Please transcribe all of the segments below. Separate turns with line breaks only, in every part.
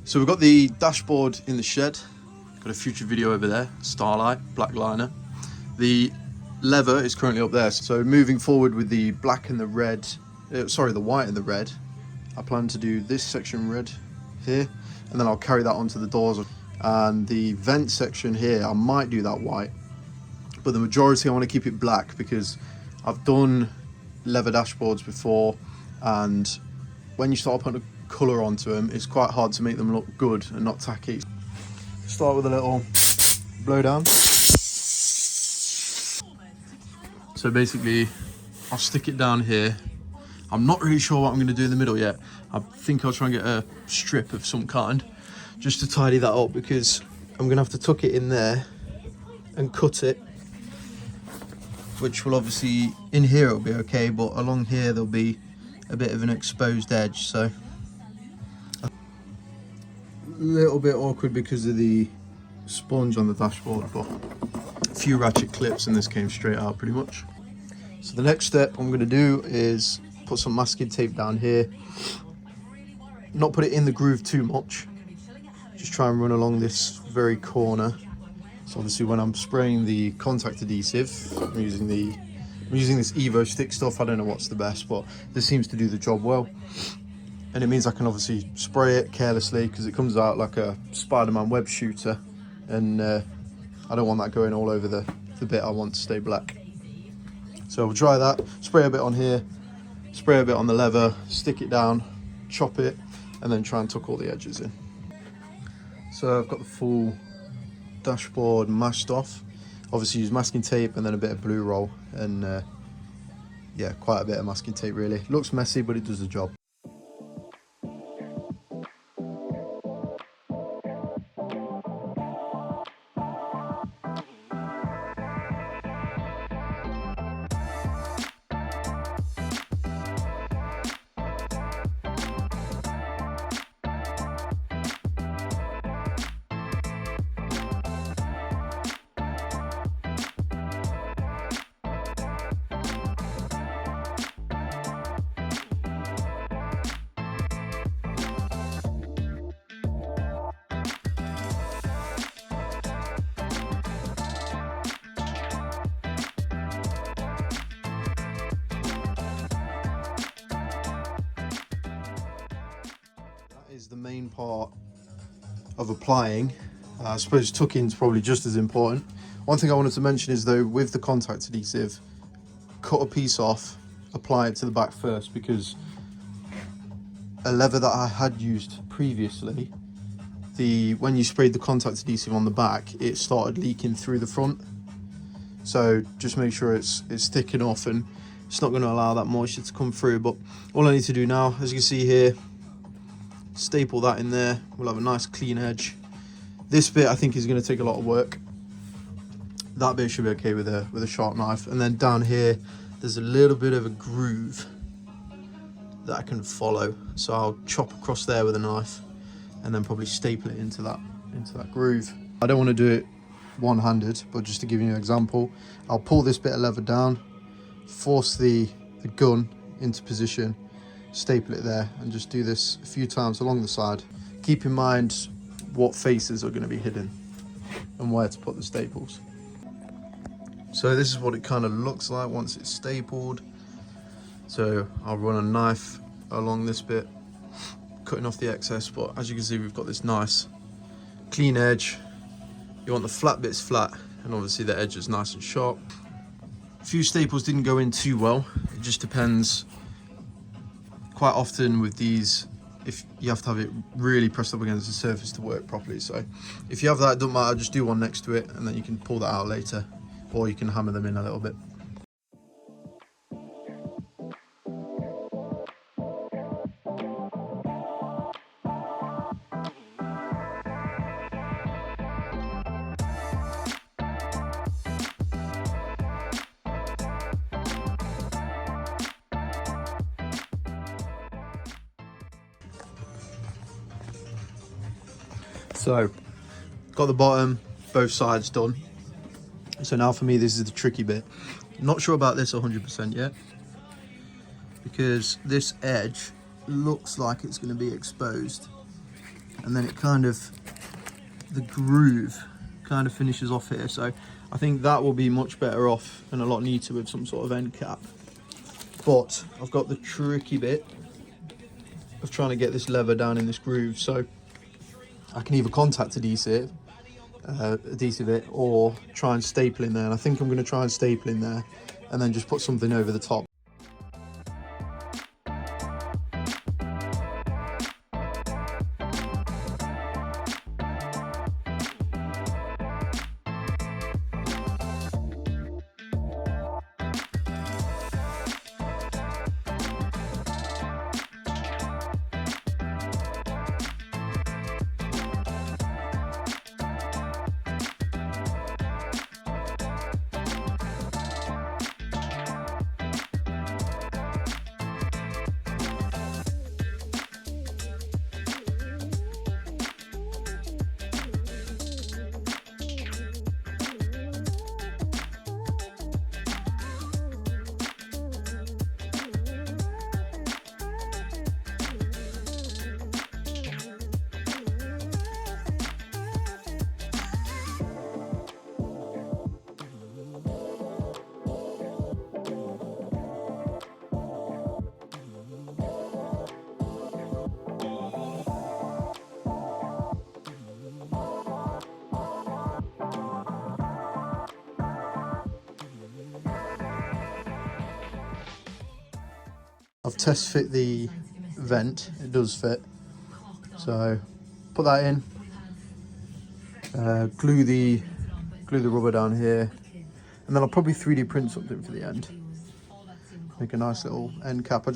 So we've got the dashboard in the shed. Got a future video over there, Starlight, black liner. The lever is currently up there. So moving forward with the black and the red, the white and the red, I plan to do this section red here, and then I'll carry that onto the doors. And the vent section here, I might do that white, but the majority I want to keep it black because I've done leather dashboards before, and when you start putting a colour onto them, it's quite hard to make them look good and not tacky. Start with a little blow down. So basically, I'll stick it down here. I'm not really sure what I'm going to do in the middle yet. I think I'll try and get a strip of some kind just to tidy that up, because I'm going to have to tuck it in there and cut it, which will obviously, in here it'll be okay, but along here there'll be a bit of an exposed edge, so a little bit awkward because of the sponge on the dashboard, but a few ratchet clips and this came straight out pretty much. So the next step I'm going to do is put some masking tape down here, not put it in the groove too much, just try and run along this very corner. So obviously when I'm spraying the contact adhesive, I'm using this Evo stick stuff. I don't know what's the best, but this seems to do the job well. And it means I can obviously spray it carelessly because it comes out like a Spider-Man web shooter, and I don't want that going all over the bit I want to stay black. So we'll try that, spray a bit on here, spray a bit on the leather, stick it down, chop it, and then try and tuck all the edges in. So I've got the full dashboard mashed off. Obviously use masking tape and then a bit of blue roll, and yeah, quite a bit of masking tape really. Looks messy, but it does the job. Is the main part of applying. I suppose tucking is probably just as important. One thing I wanted to mention is though, with the contact adhesive, cut a piece off, apply it to the back first, because a leather that I had used previously, when you sprayed the contact adhesive on the back, it started leaking through the front. So just make sure it's thick enough and it's not going to allow that moisture to come through. But all I need to do now, as you can see here, staple that in there. We'll have a nice clean edge. This bit I think is going to take a lot of work. That bit should be okay with a sharp knife. And then down here there's a little bit of a groove that I can follow, so I'll chop across there with a knife and then probably staple it into that groove. I don't want to do it one-handed, but just to give you an example, I'll pull this bit of leather down, force the gun into position, staple it there, and just do this a few times along the side. Keep in mind what faces are going to be hidden and where to put the staples. So this is what it kind of looks like once it's stapled. So I'll run a knife along this bit, cutting off the excess, but as you can see we've got this nice clean edge. You want the flat bits flat, and obviously the edge is nice and sharp. A few staples didn't go in too well. It just depends. Quite often with these, if you have to have it really pressed up against the surface to work properly. So if you have that, it doesn't matter, just do one next to it and then you can pull that out later, or you can hammer them in a little bit. So, got the bottom, both sides done. So now for me, this is the tricky bit. Not sure about this 100% yet, because this edge looks like it's going to be exposed. and then it kind of, the groove kind of finishes off here. So I think that will be much better off and a lot neater with some sort of end cap. But I've got the tricky bit of trying to get this lever down in this groove, so I can either contact adhesive it, or try and staple in there. And I think I'm going to try and staple in there and then just put something over the top. I've test fit the vent, it does fit, so put that in, glue the rubber down here, and then I'll probably 3D print something for the end, make a nice little end cap.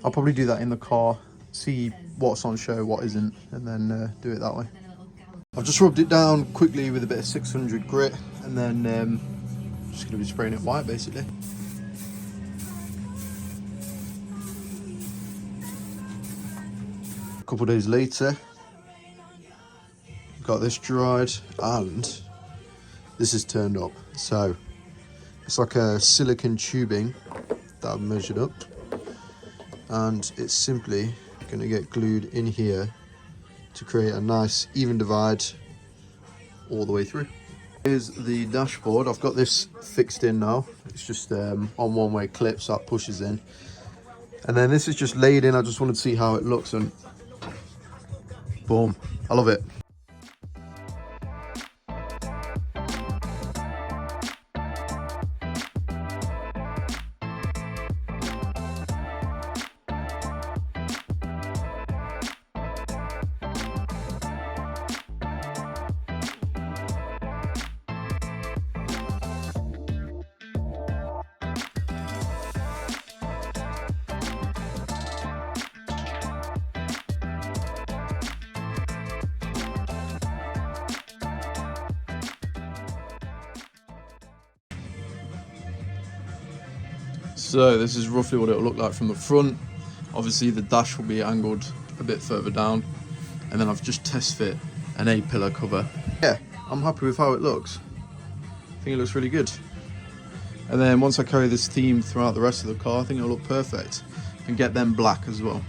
I'll probably do that in the car, see what's on show, what isn't, and then do it that way. I've just rubbed it down quickly with a bit of 600 grit, and then just going to be spraying it white basically. A couple of days later, got this dried, and this is turned up. So it's like a silicone tubing that I've measured up, and it's simply going to get glued in here to create a nice even divide all the way through. Here's the dashboard. I've got this fixed in now. It's just on one-way clips, so that pushes in, and then this is just laid in. I just wanted to see how it looks, and boom, I love it. So this is roughly what it'll look like from the front. Obviously the dash will be angled a bit further down, and then I've just test fit an A-pillar cover. Yeah, I'm happy with how it looks. I think it looks really good. And then once I carry this theme throughout the rest of the car, I think it'll look perfect. And get them black as well.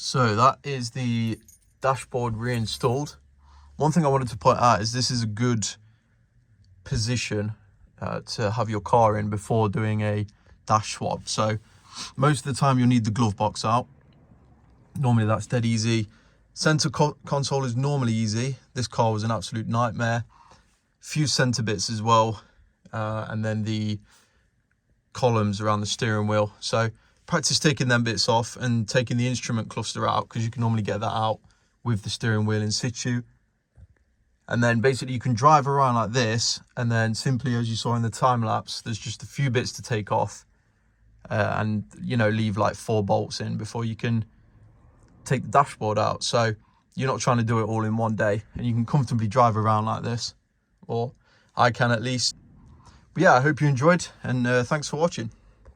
So that is the dashboard reinstalled. One thing I wanted to point out is this is a good position to have your car in before doing a dash swap. So most of the time you'll need the glove box out. Normally that's dead easy. Center console is normally easy. This car was an absolute nightmare. Few center bits as well, and then the columns around the steering wheel. So practice taking them bits off and taking the instrument cluster out, because you can normally get that out with the steering wheel in situ. And then basically you can drive around like this, and then simply, as you saw in the time lapse, there's just a few bits to take off, and you know, leave like 4 bolts in before you can take the dashboard out. So you're not trying to do it all in one day, and you can comfortably drive around like this, or I can at least. But yeah, I hope you enjoyed, and thanks for watching.